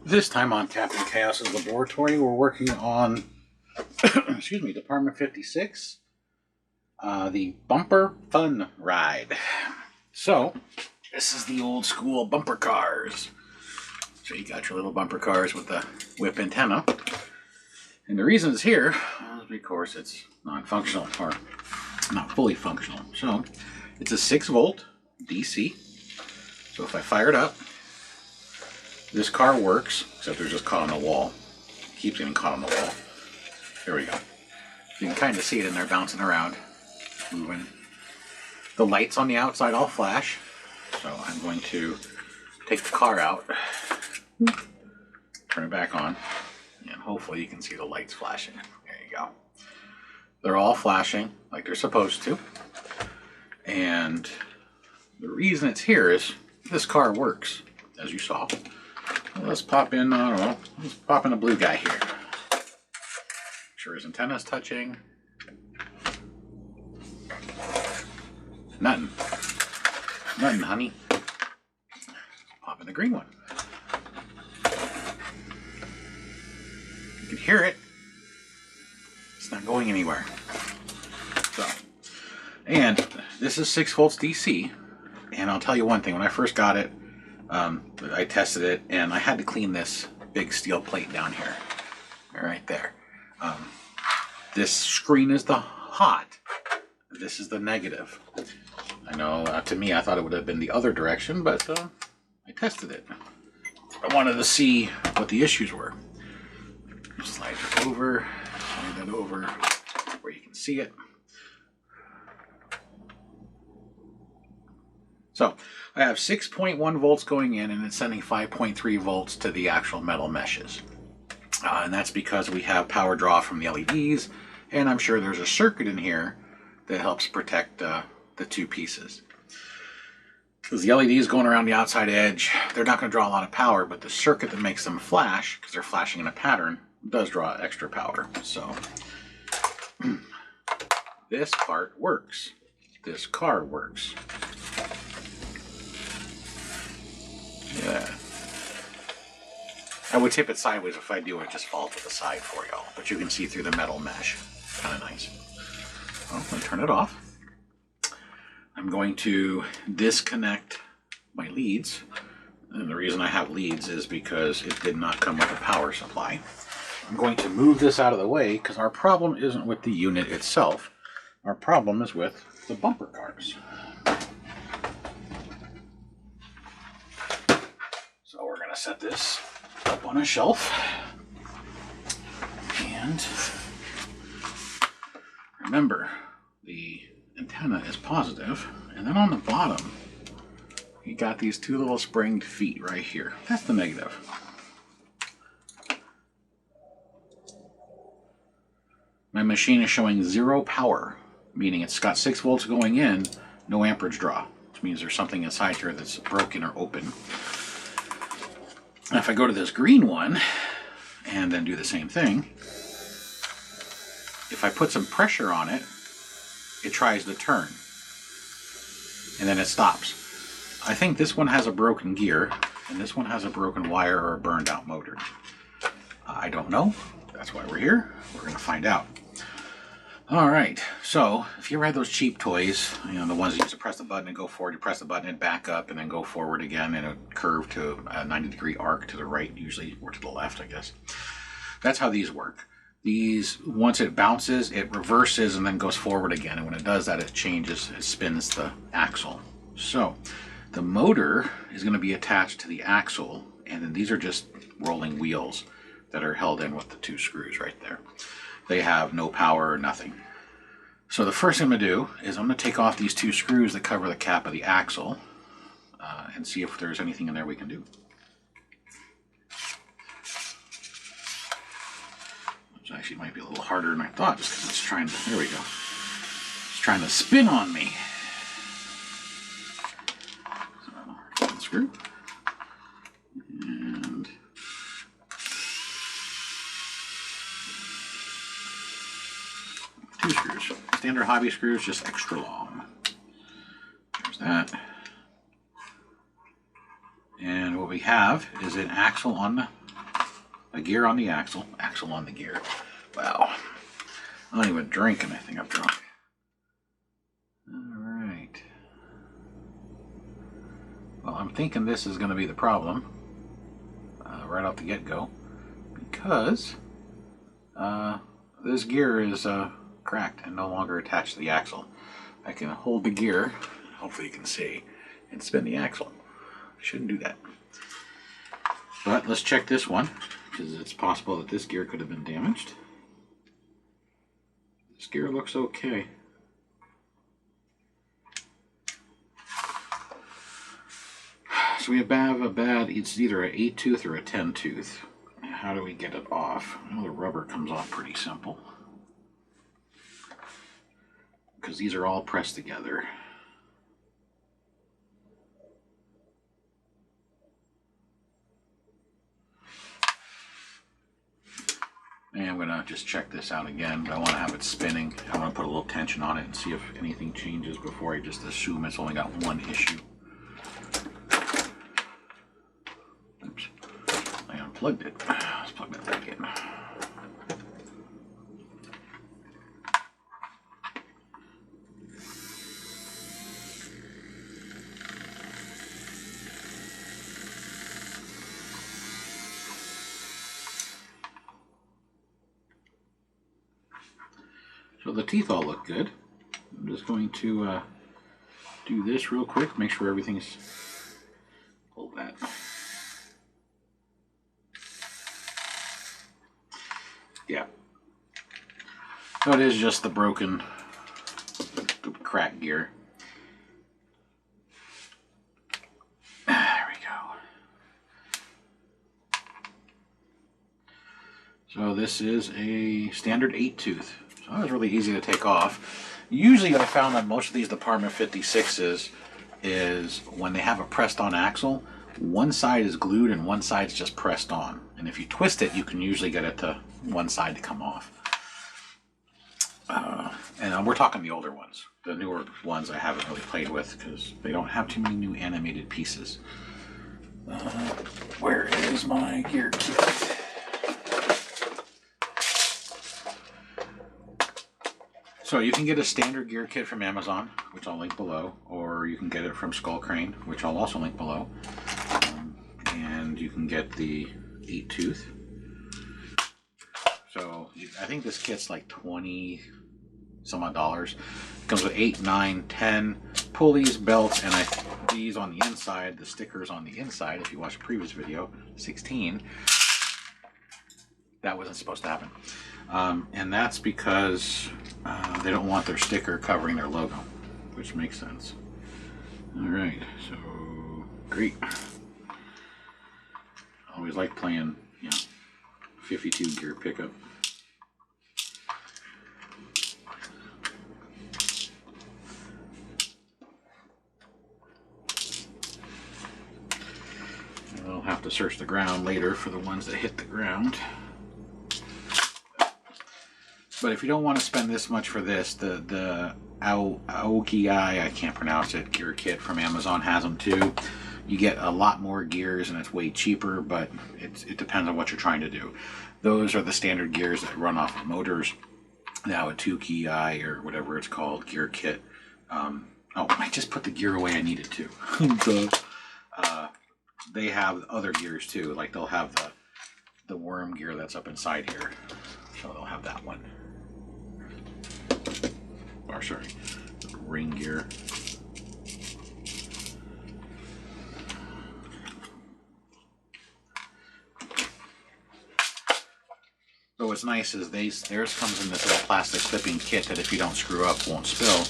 This time on Captain Chaos's laboratory, we're working on, excuse me, Department 56, the bumper fun ride. So, this is the old school bumper cars. So you got your little bumper cars with the whip antenna. And the reason it's here is because it's non-functional, or not fully functional. So, it's a 6-volt DC. So if I fire it up, this car works, except they're just caught on the wall. It keeps getting caught on the wall. There we go. You can kind of see it in there bouncing around, moving. The lights on the outside all flash. So I'm going to take the car out, turn it back on, and hopefully you can see the lights flashing. There you go. They're all flashing like they're supposed to. And the reason it's here is this car works, as you saw. Let's pop in, I don't know, let's pop in a blue guy here. Make sure his antenna's touching. Nothing. Nothing, honey. Pop in the green one. You can hear it. It's not going anywhere. So, and this is 6 volts DC. And I'll tell you one thing, when I first got it, I tested it, and I had to clean this big steel plate down here, right there. This screen is the hot. This is the negative. I know, to me, I thought it would have been the other direction, but I tested it. I wanted to see what the issues were. Slide it over, slide that over where you can see it. So I have 6.1 volts going in, and it's sending 5.3 volts to the actual metal meshes. And that's because we have power draw from the LEDs, and I'm sure there's a circuit in here that helps protect the two pieces. Because the LEDs going around the outside edge, they're not going to draw a lot of power, but the circuit that makes them flash, because they're flashing in a pattern, does draw extra power. So this part works. This car works. Yeah. I would tip it sideways. If I do, it just fall to the side for y'all. But you can see through the metal mesh. Kind of nice. Well, I'm going to turn it off. I'm going to disconnect my leads. And the reason I have leads is because it did not come with a power supply. I'm going to move this out of the way because our problem isn't with the unit itself. Our problem is with the bumper cars. So we're going to set this up on a shelf, and remember, the antenna is positive, and then on the bottom you got these two little springed feet right here. That's the negative. My machine is showing 0 power, meaning it's got 6 volts going in, no amperage draw, which means there's something inside here that's broken or open. Now if I go to this green one and then do the same thing, if I put some pressure on it, it tries to turn and then it stops. I think this one has a broken gear and this one has a broken wire or a burned out motor. I don't know. That's why we're here. We're going to find out. Alright, so if you ever had those cheap toys, you know, the ones that you just press the button and go forward, you press the button and back up and then go forward again in a curve to a 90-degree arc to the right usually, or to the left, I guess. That's how these work. These, once it bounces, it reverses and then goes forward again, and when it does that, it changes, it spins the axle. So, the motor is going to be attached to the axle, and then these are just rolling wheels that are held in with the 2 screws right there. They have no power or nothing. So the first thing I'm going to do is I'm going to take off these 2 screws that cover the cap of the axle and see if there's anything in there we can do. Which actually might be a little harder than I thought, just because it's trying to, there we go. It's trying to spin on me. So, one screw. And screws. Standard hobby screws, just extra long. There's that. And what we have is an axle on the A gear on the axle, axle on the gear. Wow. I don't even drink and I think I'm drunk. Alright. Well, I'm thinking this is going to be the problem right off the get-go, because this gear is cracked and no longer attached to the axle. I can hold the gear, hopefully you can see, and spin the axle. I shouldn't do that. But let's check this one, because it's possible that this gear could have been damaged. This gear looks okay. So we have a bad, it's either an 8-tooth or a 10-tooth. How do we get it off? Well, the rubber comes off pretty simple, because these are all pressed together. And I'm going to just check this out again, but I want to have it spinning. I want to put a little tension on it and see if anything changes before I just assume it's only got one issue. Oops. I unplugged it. Let's plug that back in. So the teeth all look good. I'm just going to do this real quick, make sure everything's... Pull that. Yeah. So it is just the broken, the cracked gear. There we go. So this is a standard 8-tooth. So that was really easy to take off. Usually I found on most of these Department 56s is when they have a pressed on axle, one side is glued and one side's just pressed on. And if you twist it, you can usually get it to one side to come off. And we're talking the older ones. The newer ones I haven't really played with because they don't have too many new animated pieces. Where is my gear kit? So you can get a standard gear kit from Amazon, which I'll link below, or you can get it from Skull Crane, which I'll also link below. And you can get the 8-tooth. So I think this kit's like 20 some odd dollars. It comes with 8, 9, 10 pulleys, belts, and these on the inside, the stickers on the inside, if you watched the previous video, 16. That wasn't supposed to happen. And that's because they don't want their sticker covering their logo, which makes sense. Alright, so great. I always like playing, 52 gear pickup. I'll have to search the ground later for the ones that hit the ground. But if you don't want to spend this much for this, the Aoki, I can't pronounce it, gear kit from Amazon has them too. You get a lot more gears and it's way cheaper, but it depends on what you're trying to do. Those are the standard gears that run off of motors. Now a Aoki or whatever it's called, gear kit. Oh, I just put the gear away I needed to. They have other gears too, like they'll have the worm gear that's up inside here. So they'll have that one. Or sorry, ring gear. So what's nice is theirs comes in this little plastic clipping kit that if you don't screw up won't spill.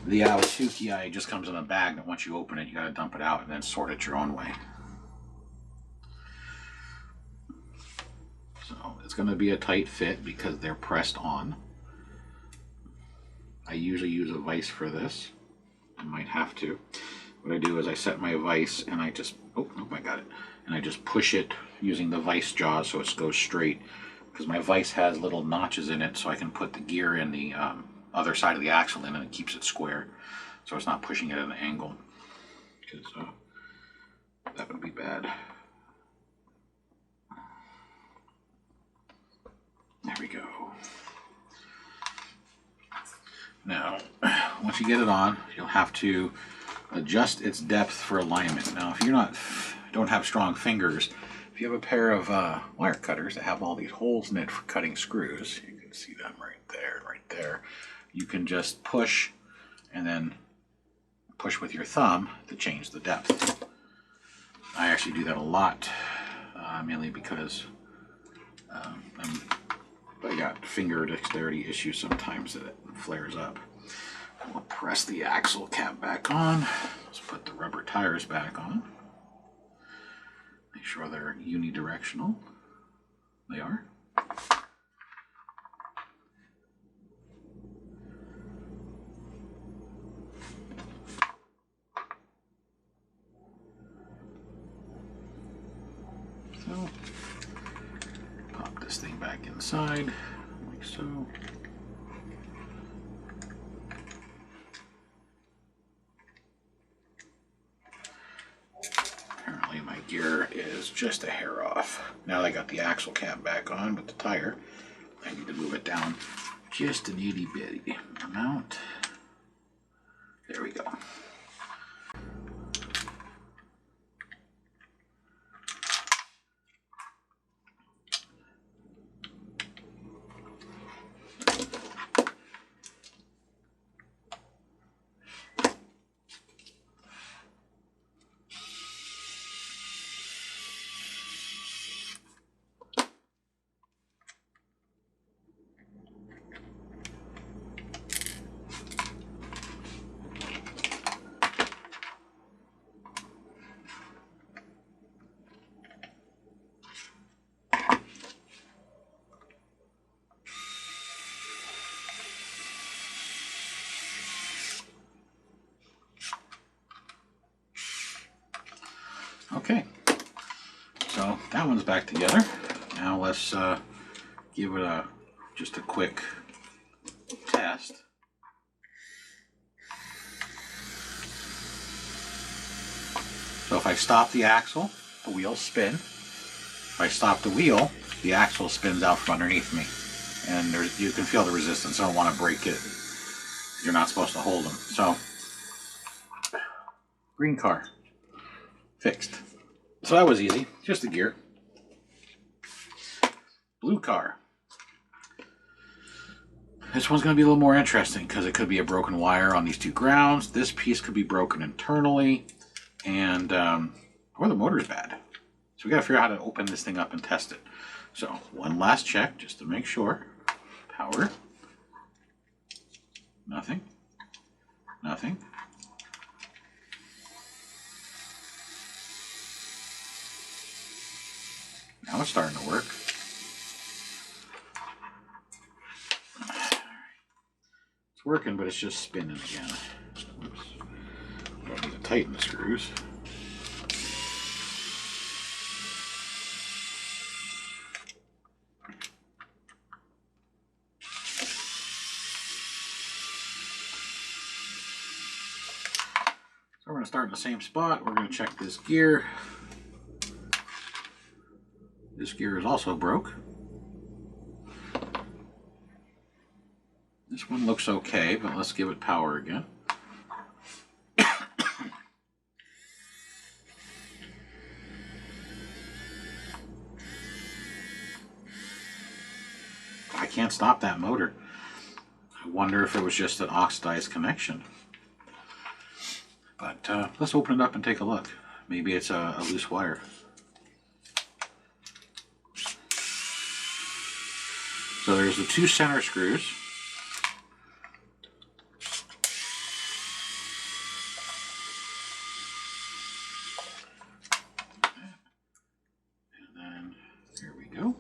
The Aoki just comes in a bag that once you open it you gotta dump it out and then sort it your own way. So it's going to be a tight fit because they're pressed on. I usually use a vise for this. I might have to. What I do is I set my vise and I just, oh, nope, I got it. And I just push it using the vise jaws so it goes straight. Because my vise has little notches in it so I can put the gear in the other side of the axle in and it keeps it square. So it's not pushing it at an angle. Because that would be bad. once you get it on, you'll have to adjust its depth for alignment. Now, if you don't have strong fingers, if you have a pair of wire cutters that have all these holes in it for cutting screws, you can see them right there. You can just push and then push with your thumb to change the depth. I actually do that a lot, mainly because I got finger dexterity issues sometimes that it flares up. We'll press the axle cap back on. Let's put the rubber tires back on. Make sure they're unidirectional. They are. So, pop this thing back inside, like so. Apparently my gear is just a hair off. Now that I got the axle cap back on with the tire, I need to move it down just an itty bitty amount. There we go. Okay, so that one's back together. Now let's give it just a quick test. So if I stop the axle, the wheels spin. If I stop the wheel, the axle spins out from underneath me. And you can feel the resistance. I don't want to break it. You're not supposed to hold them. So, green car. Fixed. So that was easy. Just the gear. Blue car. This one's going to be a little more interesting because it could be a broken wire on these two grounds. This piece could be broken internally, and or the motor's bad. So we got to figure out how to open this thing up and test it. So one last check just to make sure. Power. Nothing. Nothing. Now it's starting to work. It's working, but it's just spinning again. Oops. I need to tighten the screws. So we're going to start in the same spot. We're going to check this gear. This gear is also broke. This one looks okay, but let's give it power again. I can't stop that motor. I wonder if it was just an oxidized connection. But let's open it up and take a look. Maybe it's a loose wire. So there's the two center screws. And then here we go.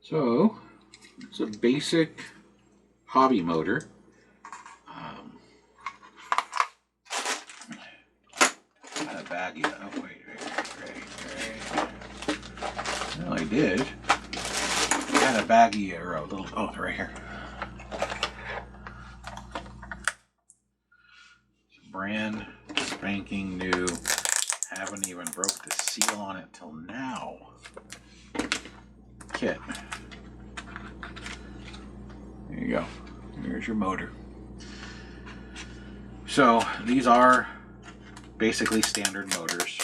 So it's a basic hobby motor. Had a baggie. Oh wait. Well, I did. I had a baggie or a little. Oh, right here. Brand spanking new. Haven't even broke the seal on it till now. Kit. There you go. There's your motor. So these are basically standard motors.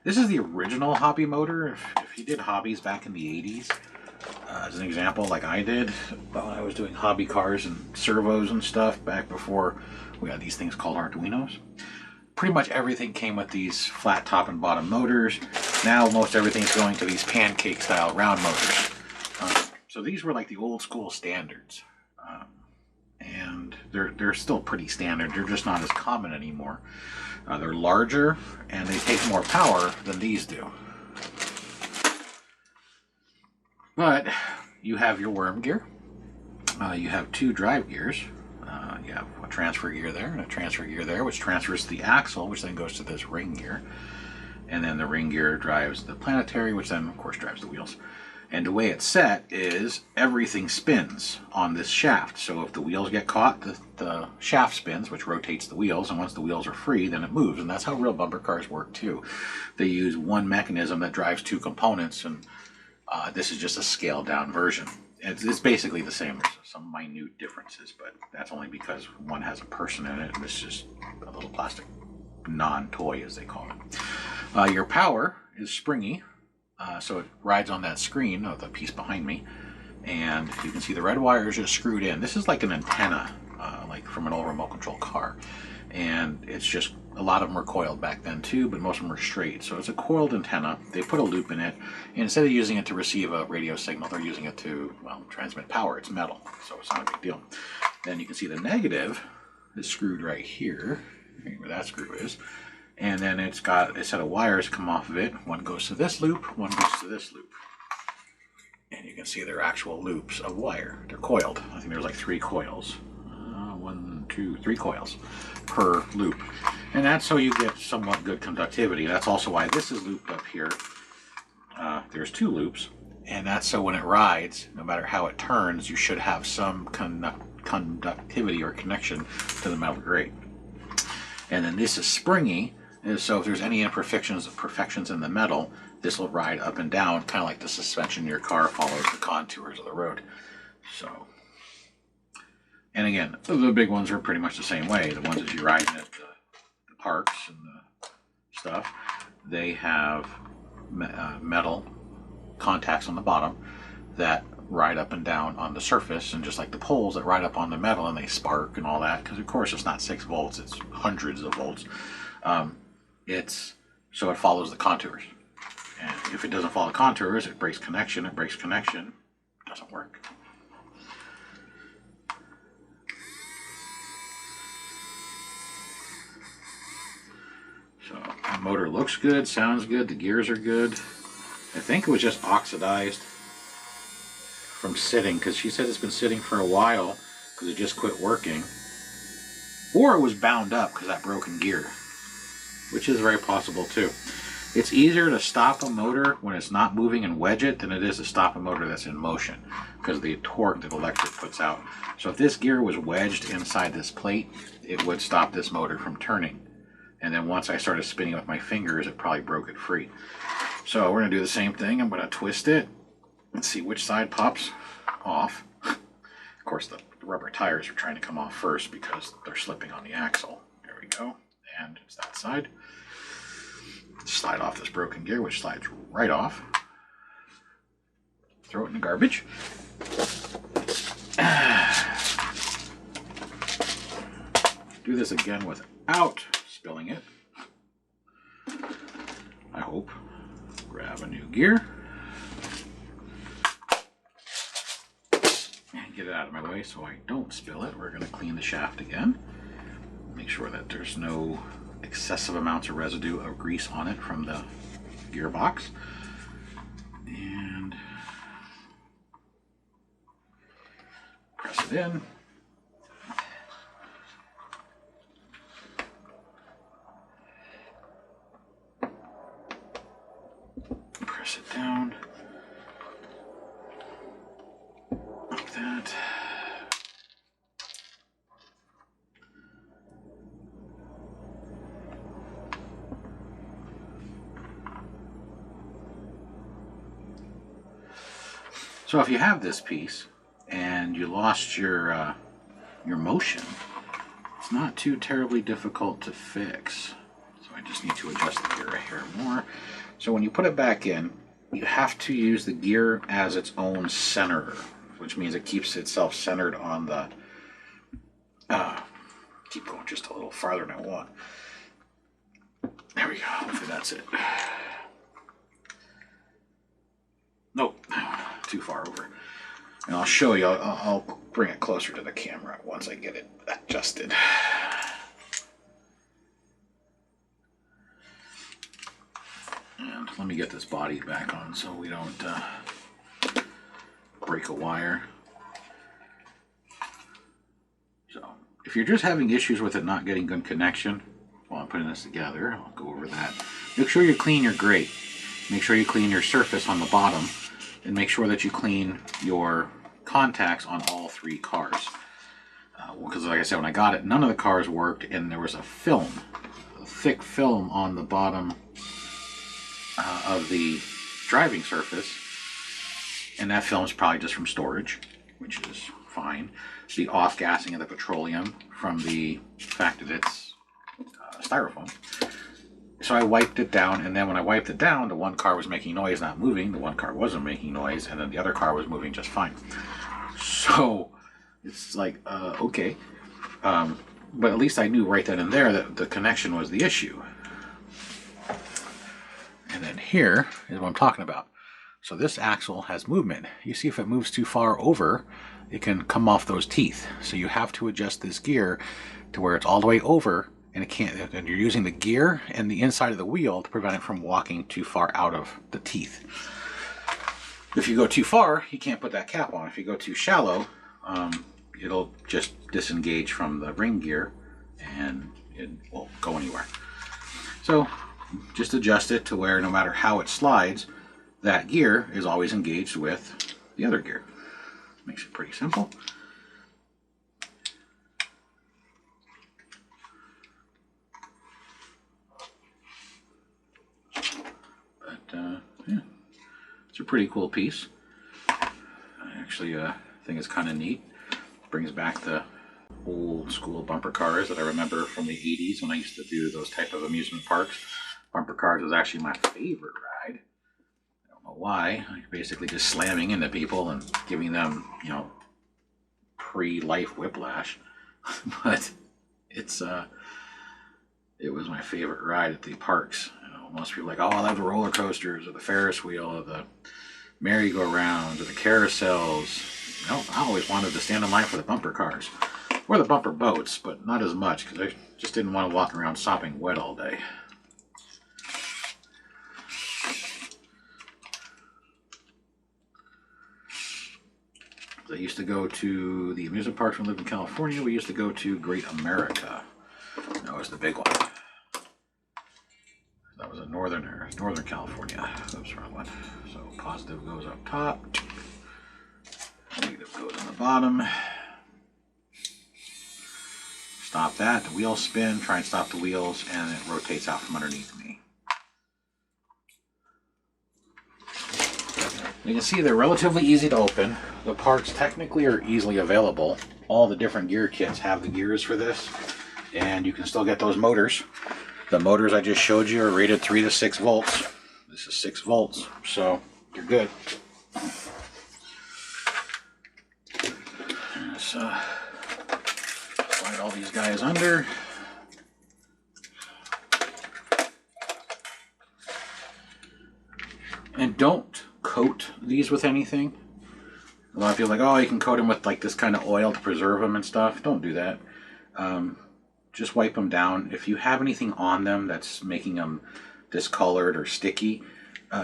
This is the original hobby motor. If you did hobbies back in the 80s, as an example, like I did when I was doing hobby cars and servos and stuff back before we had these things called Arduinos, pretty much everything came with these flat top and bottom motors. Now most everything's going to these pancake style round motors. So these were like the old school standards. And they're still pretty standard. They're just not as common anymore. They're larger and they take more power than these do. But you have your worm gear. You have two drive gears. You have a transfer gear there and a transfer gear there, which transfers the axle, which then goes to this ring gear. And then the ring gear drives the planetary, which then, of course, drives the wheels. And the way it's set is everything spins on this shaft. So if the wheels get caught, the shaft spins, which rotates the wheels. And once the wheels are free, then it moves. And that's how real bumper cars work, too. They use one mechanism that drives two components. And this is just a scaled down version. It's basically the same. There's some minute differences, but that's only because one has a person in it. And this is just a little plastic non-toy, as they call it. Your power is springy. So it rides on that screen of the piece behind me, and you can see the red wire is just screwed in. This is like an antenna, like from an old remote control car, and it's just, a lot of them were coiled back then too, but most of them are straight. So it's a coiled antenna. They put a loop in it, and instead of using it to receive a radio signal, they're using it to, well, transmit power. It's metal, so it's not a big deal. Then you can see the negative is screwed right here, where that screw is. And then it's got a set of wires come off of it. One goes to this loop, one goes to this loop. And you can see they're actual loops of wire. They're coiled. I think there's like 3 coils. 1, 2, 3 coils per loop. And that's so you get somewhat good conductivity. That's also why this is looped up here. There's 2 loops. And that's so when it rides, no matter how it turns, you should have some conductivity or connection to the metal grate. And then this is springy. So if there's any imperfections in the metal, this will ride up and down, kind of like the suspension in your car follows the contours of the road. So, and again, the big ones are pretty much the same way. The ones that you ride in at the parks and the stuff, they have metal contacts on the bottom that ride up and down on the surface, and just like the poles that ride up on the metal and they spark and all that, because of course it's not 6 volts, it's hundreds of volts. So it follows the contours, and if it doesn't follow the contours, it breaks connection. It breaks connection, it doesn't work. So the motor looks good, sounds good, the gears are good. I think it was just oxidized from sitting, because she said it's been sitting for a while because it just quit working, or it was bound up because that broken gear, which is very possible too. It's easier to stop a motor when it's not moving and wedge it than it is to stop a motor that's in motion, because of the torque that electric puts out. So if this gear was wedged inside this plate, it would stop this motor from turning. And then once I started spinning with my fingers, it probably broke it free. So we're going to do the same thing. I'm going to twist it and see which side pops off. Of course, the rubber tires are trying to come off first because they're slipping on the axle. There we go. And it's that side. Slide off this broken gear, which slides right off. Throw it in the garbage. Do this again without spilling it, I hope. Grab a new gear and get it out of my way so I don't spill it. We're going to clean the shaft again. Make sure that there's no excessive amounts of residue of grease on it from the gearbox. And press it in. Press it down. Like that. So if you have this piece and you lost your motion, it's not too terribly difficult to fix. So I just need to adjust the gear a hair more. So when you put it back in, you have to use the gear as its own centerer, which means it keeps itself centered on the... keep going just a little farther than I want. There we go. Hopefully that's it. Nope. Too far over. And I'll show you. I'll bring it closer to the camera once I get it adjusted. And let me get this body back on so we don't break a wire. So if you're just having issues with it not getting good connection while I'm putting this together, I'll go over that. Make sure you clean your grate. Make sure you clean your surface on the bottom, and make sure that you clean your contacts on all 3 cars. Because like I said, when I got it, none of the cars worked, and there was a film, a thick film on the bottom of the driving surface, and that film is probably just from storage, which is fine. The off-gassing of the petroleum from the fact that it's styrofoam. So I wiped it down, and then when I wiped it down, the one car was making noise, not moving. The one car wasn't making noise, and then the other car was moving just fine. So it's like, okay. But at least I knew right then and there that the connection was the issue. And then here is what I'm talking about. So this axle has movement. You see if it moves too far over, it can come off those teeth. So you have to adjust this gear to where it's all the way over, and it can't, and you're using the gear and the inside of the wheel to prevent it from walking too far out of the teeth. If you go too far, you can't put that cap on. If you go too shallow, it'll just disengage from the ring gear and it won't go anywhere. So just adjust it to where no matter how it slides, that gear is always engaged with the other gear. Makes it pretty simple. But yeah, it's a pretty cool piece. I actually think it's kind of neat. Brings back the old school bumper cars that I remember from the 80s when I used to do those type of amusement parks. Bumper cars was actually my favorite ride. I don't know why. Like basically just slamming into people and giving them, you know, pre-life whiplash. But it's it was my favorite ride at the parks. You know, most people are like, oh, I love the roller coasters or the Ferris wheel or the merry-go-rounds or the carousels. You know, I always wanted to stand in line for the bumper cars or the bumper boats, but not as much because I just didn't want to walk around sopping wet all day. I used to go to the amusement parks when I lived in California. We used to go to Great America. That was the big one. That was in Northern California. Oops, wrong one. So positive goes up top. Negative goes on the bottom. Stop that. The wheels spin. Try and stop the wheels, and it rotates out from underneath me. You can see they're relatively easy to open. The parts technically are easily available. All the different gear kits have the gears for this, and you can still get those motors. The motors I just showed you are rated 3 to 6 volts. This is 6 volts, so you're good. Let's slide all these guys under. And don't coat these with anything. A lot of people are like, oh, you can coat them with like this kind of oil to preserve them and stuff. Don't do that. Just wipe them down. If you have anything on them that's making them discolored or sticky,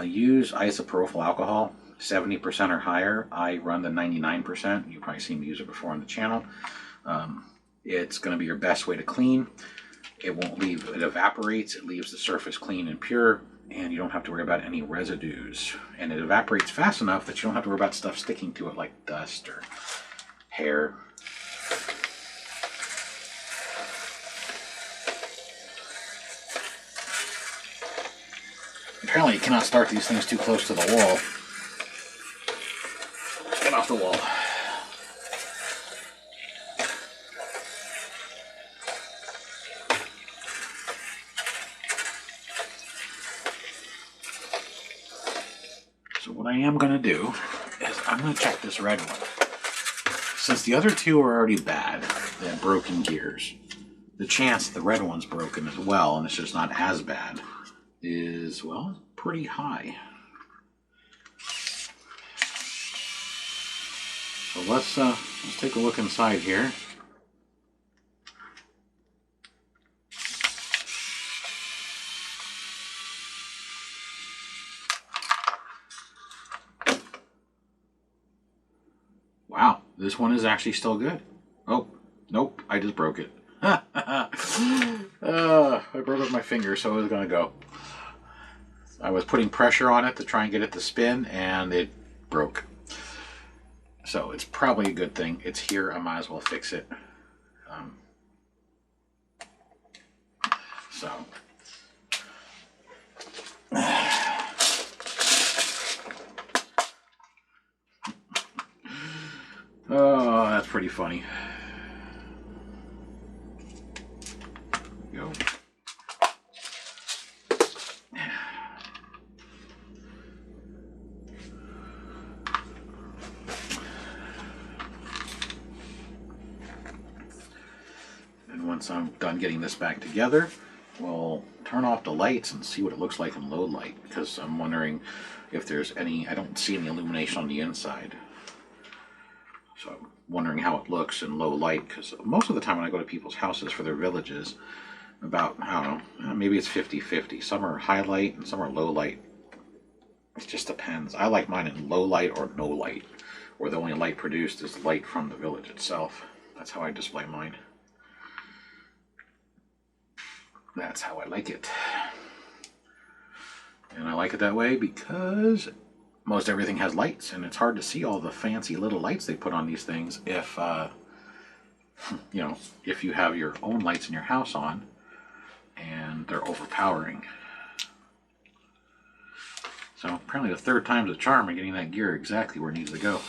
use isopropyl alcohol, 70% or higher. I run the 99%. You've probably seen me use it before on the channel. It's going to be your best way to clean. It won't leave, it evaporates, it leaves the surface clean and pure, and you don't have to worry about any residues. And it evaporates fast enough that you don't have to worry about stuff sticking to it like dust or hair. Apparently you cannot start these things too close to the wall. Get off the wall. So what I am going to do is I'm going to check this red one. Since the other two are already bad, they have broken gears, the chance the red one's broken as well, and it's just not as bad, is, well, pretty high. So let's take a look inside here. Wow, this one is actually still good. Oh, nope, I just broke it. I broke up my finger, so it was gonna go. I was putting pressure on it to try and get it to spin, and it broke. So it's probably a good thing. It's here, I might as well fix it. Oh, that's pretty funny. Go. And once I'm done getting this back together, we'll turn off the lights and see what it looks like in low light, because I'm wondering if there's any, I don't see any illumination on the inside. So I'm wondering how it looks in low light, because most of the time when I go to people's houses for their villages, about, I don't know, maybe it's 50-50. Some are high light and some are low light. It just depends. I like mine in low light or no light, where the only light produced is light from the village itself. That's how I display mine. That's how I like it. And I like it that way because most everything has lights, and it's hard to see all the fancy little lights they put on these things if, you know, if you have your own lights in your house on and they're overpowering. So apparently the third time's a charm in getting that gear exactly where it needs to go.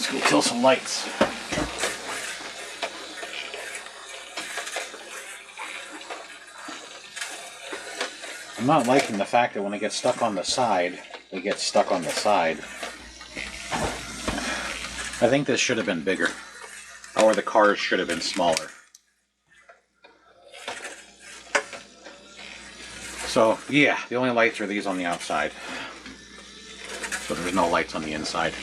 Let's go kill some lights. I'm not liking the fact that when they get stuck on the side, they get stuck on the side. I think this should have been bigger, or the cars should have been smaller. So yeah, the only lights are these on the outside. So there's no lights on the inside.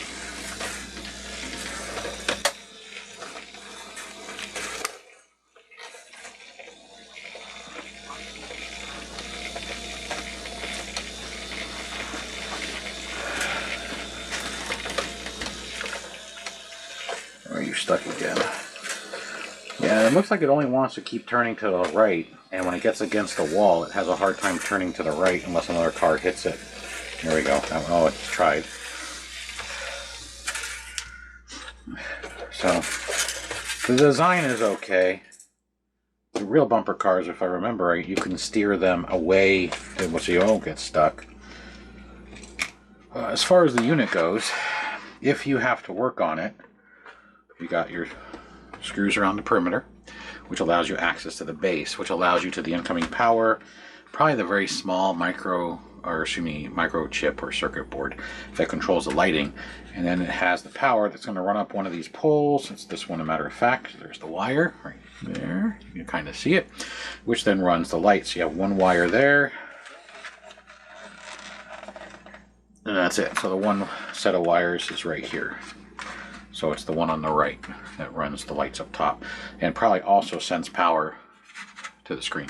Are you stuck again? Yeah, it looks like it only wants to keep turning to the right, and when it gets against the wall, it has a hard time turning to the right unless another car hits it. There we go. Oh, it tried. So, the design is okay. The real bumper cars, if I remember right, you can steer them away so you won't get stuck. As far as the unit goes, if you have to work on it, you got your screws around the perimeter, which allows you access to the base, which allows you to the incoming power, probably the very small microchip or circuit board that controls the lighting, and then it has the power that's going to run up one of these poles. It's this one, a matter of fact. There's the wire right there. You can kind of see it, which then runs the lights. You have one wire there, and that's it. So the one set of wires is right here. So it's the one on the right that runs the lights up top, and probably also sends power to the screen.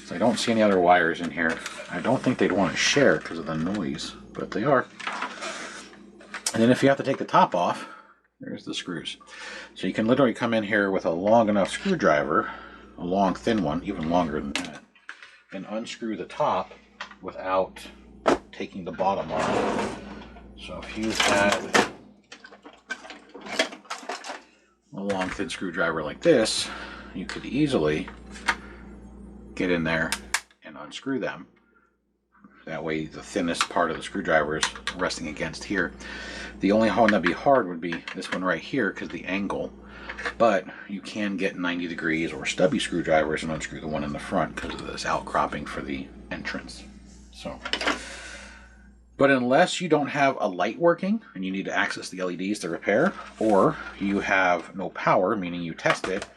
So I don't see any other wires in here. I don't think they'd want to share because of the noise, but they are. And then if you have to take the top off, there's the screws. So you can literally come in here with a long enough screwdriver, a long thin one, even longer than that, and unscrew the top without taking the bottom off. So if you had a long thin screwdriver like this, you could easily get in there and unscrew them. That way the thinnest part of the screwdriver is resting against here. The only one that'd be hard would be this one right here because the angle, but you can get 90 degrees or stubby screwdrivers and unscrew the one in the front because of this outcropping for the entrance. So, but unless you don't have a light working and you need to access the LEDs to repair, or you have no power, meaning you test it,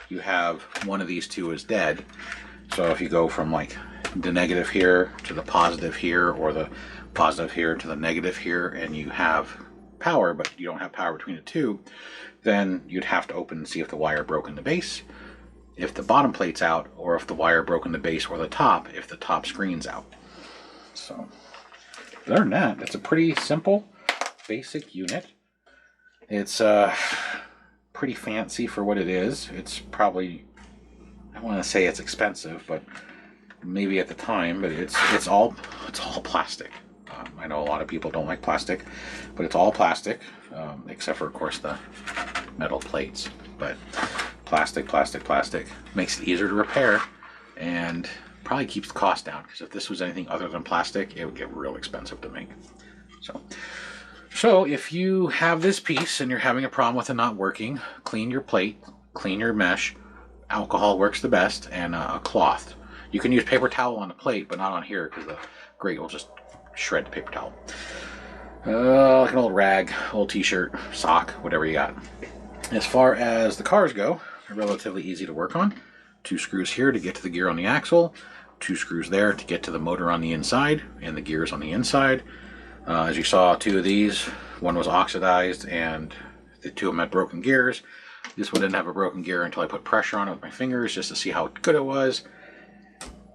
you have one of these two is dead. So if you go from like the negative here to the positive here, or the positive here to the negative here, and you have power but you don't have power between the two, then you'd have to open and see if the wire broke in the base, if the bottom plate's out, or if the wire broke in the base or the top, if the top screen's out. So other than that, it's a pretty simple, basic unit. It's pretty fancy for what it is. It's probably, I want to say it's expensive, but maybe at the time, but it's all plastic. I know a lot of people don't like plastic, but it's all plastic, except for, of course, the metal plates. But plastic makes it easier to repair and probably keeps the cost down, because if this was anything other than plastic, it would get real expensive to make. So if you have this piece and you're having a problem with it not working, clean your plate, clean your mesh. Alcohol works the best, and a cloth. You can use paper towel on the plate, but not on here because the grate will just shred the paper towel. Like an old rag, old t-shirt, sock, whatever you got. As far as the cars go, they're relatively easy to work on. 2 screws here to get to the gear on the axle, 2 screws there to get to the motor on the inside and the gears on the inside. As you saw, 2 of these, one was oxidized and the 2 of them had broken gears. This one didn't have a broken gear until I put pressure on it with my fingers just to see how good it was,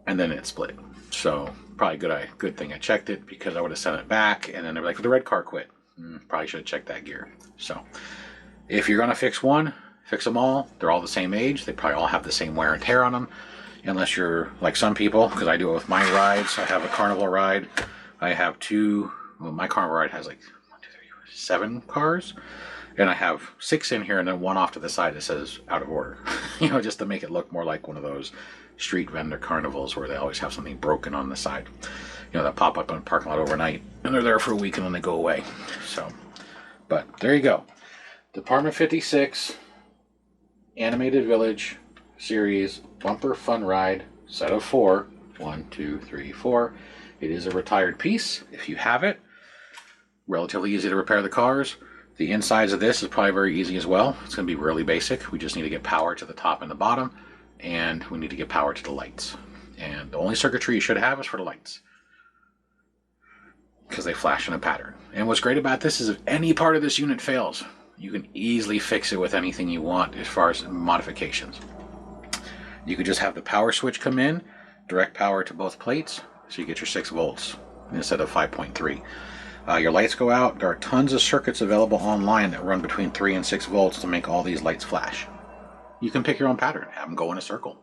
and then it split. So probably good thing I checked it, because I would have sent it back and then they're like, the red car quit. Probably should have checked that gear. So if you're gonna fix one, fix them all. They're all the same age. They probably all have the same wear and tear on them, unless you're like some people, because I do it with my rides. I have a carnival ride. I have 2. Well, my carnival ride has like 1, 2, 3, 7 cars. And I have 6 in here and then 1 off to the side that says out of order. You know, just to make it look more like one of those street vendor carnivals where they always have something broken on the side. You know, that pop up in the parking lot overnight and they're there for a week and then they go away. So, but there you go. Department 56 Animated Village Series Bumper Fun Ride set of 4. 1, 2, 3, 4. It is a retired piece. If you have it, relatively easy to repair the cars. The insides of this is probably very easy as well. It's going to be really basic. We just need to get power to the top and the bottom, and we need to get power to the lights. And the only circuitry you should have is for the lights, because they flash in a pattern. And what's great about this is if any part of this unit fails, you can easily fix it with anything you want as far as modifications. You could just have the power switch come in, direct power to both plates, so you get your 6 volts instead of 5.3. Your lights go out. There are tons of circuits available online that run between 3 and 6 volts to make all these lights flash. You can pick your own pattern, have them go in a circle,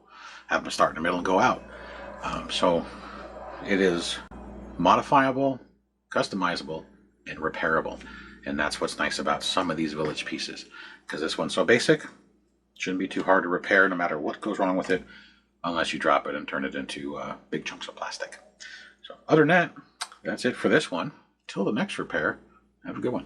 have them start in the middle and go out. So it is modifiable, customizable, and repairable. And that's what's nice about some of these Village pieces, because this one's so basic, shouldn't be too hard to repair no matter what goes wrong with it, unless you drop it and turn it into big chunks of plastic. So other than that, that's it for this one. Till the next repair, have a good one.